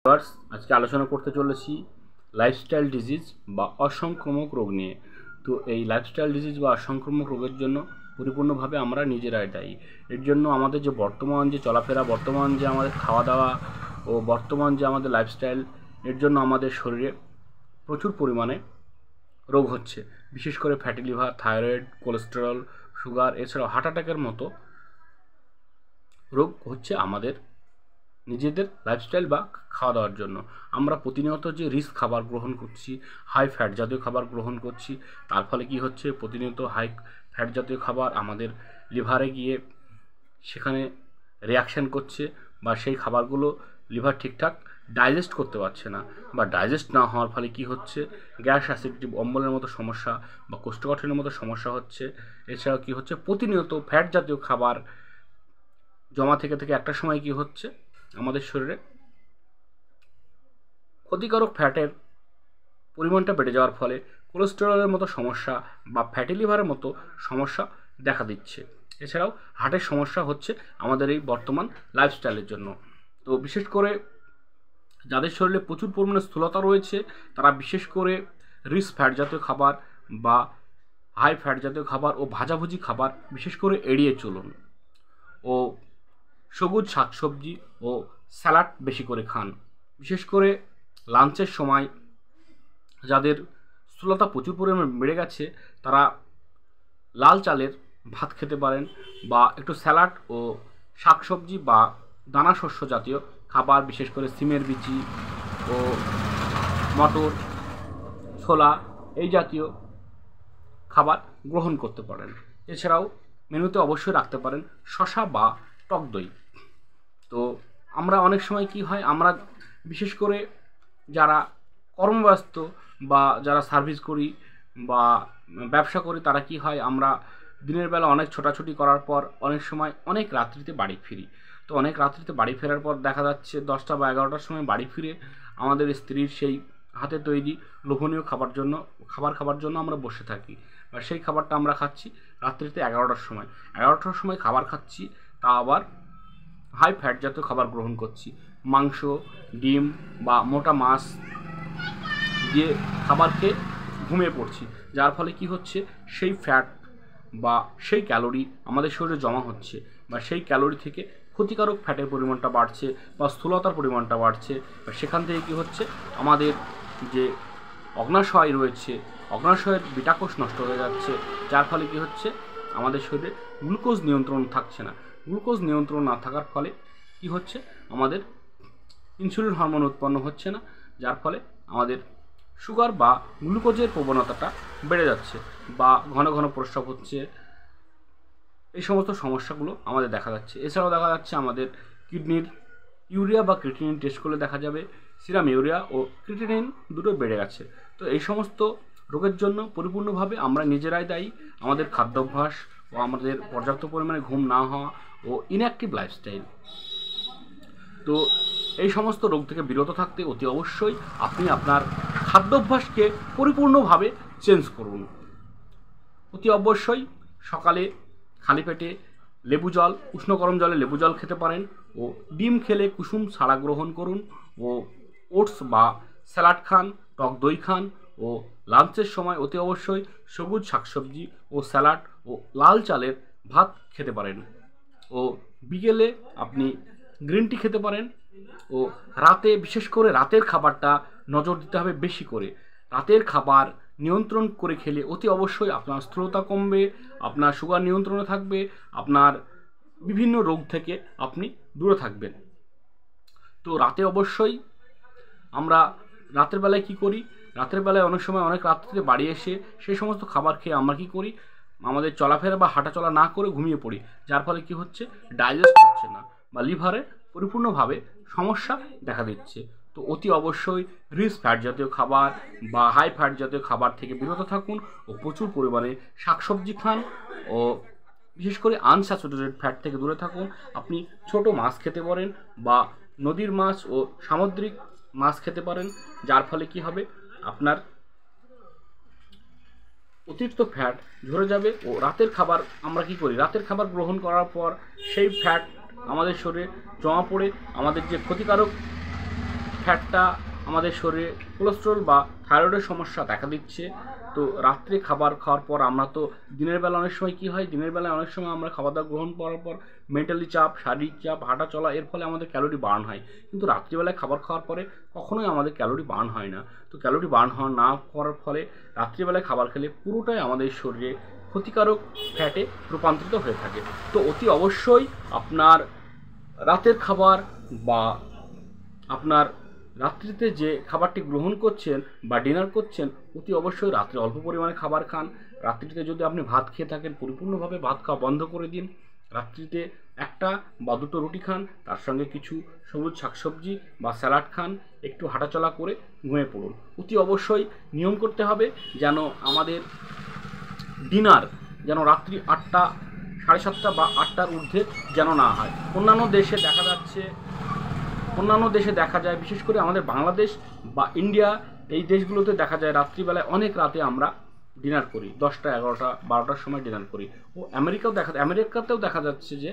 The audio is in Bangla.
ভিউয়ার্স, আজকে আলোচনা করতে চলেছি লাইফস্টাইল ডিজিজ বা অসংক্রামক রোগ নিয়ে। তো এই লাইফস্টাইল ডিজিজ বা অসংক্রামক রোগের জন্য পরিপূর্ণভাবে আমরা নিজেরাই দায়ী। এর জন্য আমাদের যে বর্তমান যে চলাফেরা, বর্তমান যে আমাদের খাওয়া দাওয়া ও বর্তমান যে আমাদের লাইফস্টাইল, এর জন্য আমাদের শরীরে প্রচুর পরিমাণে রোগ হচ্ছে। বিশেষ করে fatty liver, thyroid, cholesterol, sugar, এছাড়াও হার্ট অ্যাটাকের মতো রোগ হচ্ছে আমাদের নিজেদের লাইফস্টাইল বা খাওয়া দাওয়ার জন্য। আমরা প্রতিনিয়ত যে রিচ খাবার গ্রহণ করছি, হাই ফ্যাট জাতীয় খাবার গ্রহণ করছি, তার ফলে কি হচ্ছে, প্রতিনিয়ত হাই ফ্যাট জাতীয় খাবার আমাদের লিভারে গিয়ে সেখানে রিয়াকশান করছে, বা সেই খাবারগুলো লিভার ঠিকঠাক ডাইজেস্ট করতে পারছে না, বা ডাইজেস্ট না হওয়ার ফলে কি হচ্ছে, গ্যাস, অ্যাসিডিটি, অম্বলের মতো সমস্যা বা কোষ্ঠকাঠিন্যের মতো সমস্যা হচ্ছে। এছাড়াও কি হচ্ছে, প্রতিনিয়ত ফ্যাট জাতীয় খাবার জমা থেকে একটা সময় কি হচ্ছে, আমাদের শরীরে ক্ষতিকারক ফ্যাটের পরিমাণটা বেড়ে যাওয়ার ফলে কোলেস্টেরলের মতো সমস্যা বা ফ্যাটি লিভারের মতো সমস্যা দেখা দিচ্ছে। এছাড়াও হার্টের সমস্যা হচ্ছে আমাদের এই বর্তমান লাইফস্টাইলের জন্য। তো বিশেষ করে যাদের শরীরে প্রচুর পরিমাণে স্থূলতা রয়েছে, তারা বিশেষ করে রিচ ফ্যাট জাতীয় খাবার বা হাই ফ্যাট জাতীয় খাবার ও ভাজাভুজি খাবার বিশেষ করে এড়িয়ে চলুন, ও সবুজ শাকসবজি ও স্যালাড বেশি করে খান। বিশেষ করে লাঞ্চের সময় যাদের স্থূলতা প্রচুর পরিমাণে বেড়ে গেছে, তারা লাল চালের ভাত খেতে পারেন, বা একটু স্যালাড ও শাকসবজি বা দানা শস্য জাতীয় খাবার, বিশেষ করে সিমের বিচি ও মটর, ছোলা, এই জাতীয় খাবার গ্রহণ করতে পারেন। এছাড়াও মেনুতে অবশ্যই রাখতে পারেন শসা বা টক দই। তো আমরা অনেক সময় কি হয়, আমরা বিশেষ করে যারা কর্মব্যস্ত বা যারা সার্ভিস করি বা ব্যবসা করি, তারা কি হয়, আমরা দিনের বেলা অনেক ছোটাছুটি করার পর অনেক সময় অনেক রাত্রিতে বাড়ি ফিরি। তো অনেক রাত্রিতে বাড়ি ফেরার পর দেখা যাচ্ছে 10টা বা 11টার সময় বাড়ি ফিরে আমাদের স্ত্রীর সেই হাতে তৈরি লোভনীয় খাবার জন্য আমরা বসে থাকি, বা সেই খাবারটা আমরা খাচ্ছি রাত্রিতে 11টার সময়। 11টার সময় খাবার খাচ্ছি, তা আবার হাই ফ্যাট জাতীয় খাবার গ্রহণ করছি, মাংস, ডিম বা মোটা মাছ দিয়ে খাবার খেয়ে ঘুমিয়ে পড়ছি, যার ফলে কি হচ্ছে, সেই ফ্যাট বা সেই ক্যালোরি আমাদের শরীরে জমা হচ্ছে, বা সেই ক্যালোরি থেকে ক্ষতিকারক ফ্যাটের পরিমাণটা বাড়ছে বা স্থূলতার পরিমাণটা বাড়ছে। বা সেখান থেকে কী হচ্ছে, আমাদের যে অগ্নাশয় রয়েছে, অগ্নাশয়ের বিটাকোষ নষ্ট হয়ে যাচ্ছে, যার ফলে কী হচ্ছে, আমাদের শরীরে গ্লুকোজ নিয়ন্ত্রণ থাকছে না। গ্লুকোজ নিয়ন্ত্রণ না থাকার ফলে কি হচ্ছে, আমাদের ইনসুলিন হরমোন উৎপন্ন হচ্ছে না, যার ফলে আমাদের সুগার বা গ্লুকোজের প্রবণতাটা বেড়ে যাচ্ছে, বা ঘন ঘন প্রস্রাব হচ্ছে। এই সমস্ত সমস্যাগুলো আমাদের দেখা যাচ্ছে। এছাড়াও দেখা যাচ্ছে আমাদের কিডনির ইউরিয়া বা ক্রিটিনিন টেস্ট করলে দেখা যাবে সিরাম ইউরিয়া ও ক্রিটিনিন দুটো বেড়ে গেছে। তো এই সমস্ত রোগের জন্য পরিপূর্ণভাবে আমরা নিজেরাই দায়ী। আমাদের খাদ্যাভ্যাস ও আমাদের পর্যাপ্ত পরিমাণে ঘুম না হওয়া ও ইনঅ্যাক্টিভ লাইফস্টাইল। তো এই সমস্ত রোগ থেকে বিরত থাকতে অতি অবশ্যই আপনি আপনার খাদ্যাভ্যাসকে পরিপূর্ণভাবে চেঞ্জ করুন। অতি অবশ্যই সকালে খালি পেটে লেবু জল, উষ্ণ গরম জলে লেবু জল খেতে পারেন, ও ডিম খেলে কুসুম ছাড়া গ্রহণ করুন, ও ওটস বা স্যালাড খান, টক দই খান, ও লাঞ্চের সময় অতি অবশ্যই সবুজ শাকসবজি ও স্যালাড ও লাল চালের ভাত খেতে পারেন, ও বিকেলে আপনি গ্রিন টি খেতে পারেন। ও রাতে, বিশেষ করে রাতের খাবারটা নজর দিতে হবে বেশি করে। রাতের খাবার নিয়ন্ত্রণ করে খেলে অতি অবশ্যই আপনার স্থূলতা কমবে, আপনার সুগার নিয়ন্ত্রণে থাকবে, আপনার বিভিন্ন রোগ থেকে আপনি দূরে থাকবেন। তো রাতে অবশ্যই আমরা রাতের বেলায় কি করি, রাতের বেলায় অনেক সময় অনেক রাত্রিতে বাড়ি এসে সেই সমস্ত খাবার খেয়ে আমরা কি করি, আমাদের চলাফেরা বা হাঁটাচলা না করে ঘুমিয়ে পড়ি, যার ফলে কি হচ্ছে, ডাইজেস্ট হচ্ছে না, বা লিভারে পরিপূর্ণভাবে সমস্যা দেখা দিচ্ছে। তো অতি অবশ্যই রিচ ফ্যাট জাতীয় খাবার বা হাই ফ্যাট জাতীয় খাবার থেকে বিরত থাকুন, ও প্রচুর পরিমাণে শাকসবজি খান, ও বিশেষ করে আনস্যাচুরেটেড ফ্যাট থেকে দূরে থাকুন। আপনি ছোট মাছ খেতে পারেন, বা নদীর মাছ ও সামুদ্রিক মাছ খেতে পারেন, যার ফলে কি হবে, আপনার অতিরিক্ত ফ্যাট ঝরে যাবে। ও রাতের খাবার আমরা কি করি, রাতের খাবার গ্রহণ করার পর সেই ফ্যাট আমাদের শরীরে জমা পড়ে আমাদের যে ক্ষতিকারক ফ্যাটটা আমাদের শরীরে কোলেস্টেরল বা থাইরয়েডের সমস্যা দেখা দিচ্ছে। তো রাত্রে খাবার খাওয়ার পর আমরা তো দিনের বেলা অনেক সময় কী হয়, দিনের বেলায় অনেক সময় আমরা খাবার দাবার গ্রহণ করার পর মেন্টালি চাপ, শারীরিক চাপ, হাঁটা চলা, এর ফলে আমাদের ক্যালোরি বার্ন হয়। কিন্তু রাত্রিবেলায় খাবার খাওয়ার পরে কখনোই আমাদের ক্যালোরি বার্ন হয় না। তো ক্যালোরি বার্ন হওয়া না করার ফলে রাত্রিবেলায় খাবার খেলে পুরোটাই আমাদের শরীরে ক্ষতিকারক ফ্যাটে রূপান্তরিত হয়ে থাকে। তো অতি অবশ্যই আপনার রাতের খাবার বা আপনার রাত্রিতে যে খাবারটি গ্রহণ করছেন বা ডিনার করছেন, অতি অবশ্যই রাত্রে অল্প পরিমাণে খাবার খান। রাত্রিতে যদি আপনি ভাত খেয়ে থাকেন, পরিপূর্ণভাবে ভাত খাওয়া বন্ধ করে দিন। রাত্রিতে একটা বা দুটো রুটি খান, তার সঙ্গে কিছু সবুজ শাকসবজি বা স্যালাড খান, একটু হাঁটাচলা করে ঘুমিয়ে পড়ুন। অতি অবশ্যই নিয়ম করতে হবে যেন আমাদের ডিনার যেন রাত্রি 8টা, 7:30 বা 8টার ঊর্ধ্বে যেন না হয়। অন্যান্য দেশে দেখা যায়, বিশেষ করে আমাদের বাংলাদেশ বা ইন্ডিয়া, এই দেশগুলোতে দেখা যায় রাত্রিবেলায় অনেক রাতে আমরা ডিনার করি, 10টা, 11টা, 12টার সময় ডিনার করি। ও আমেরিকাতেও দেখা যাচ্ছে যে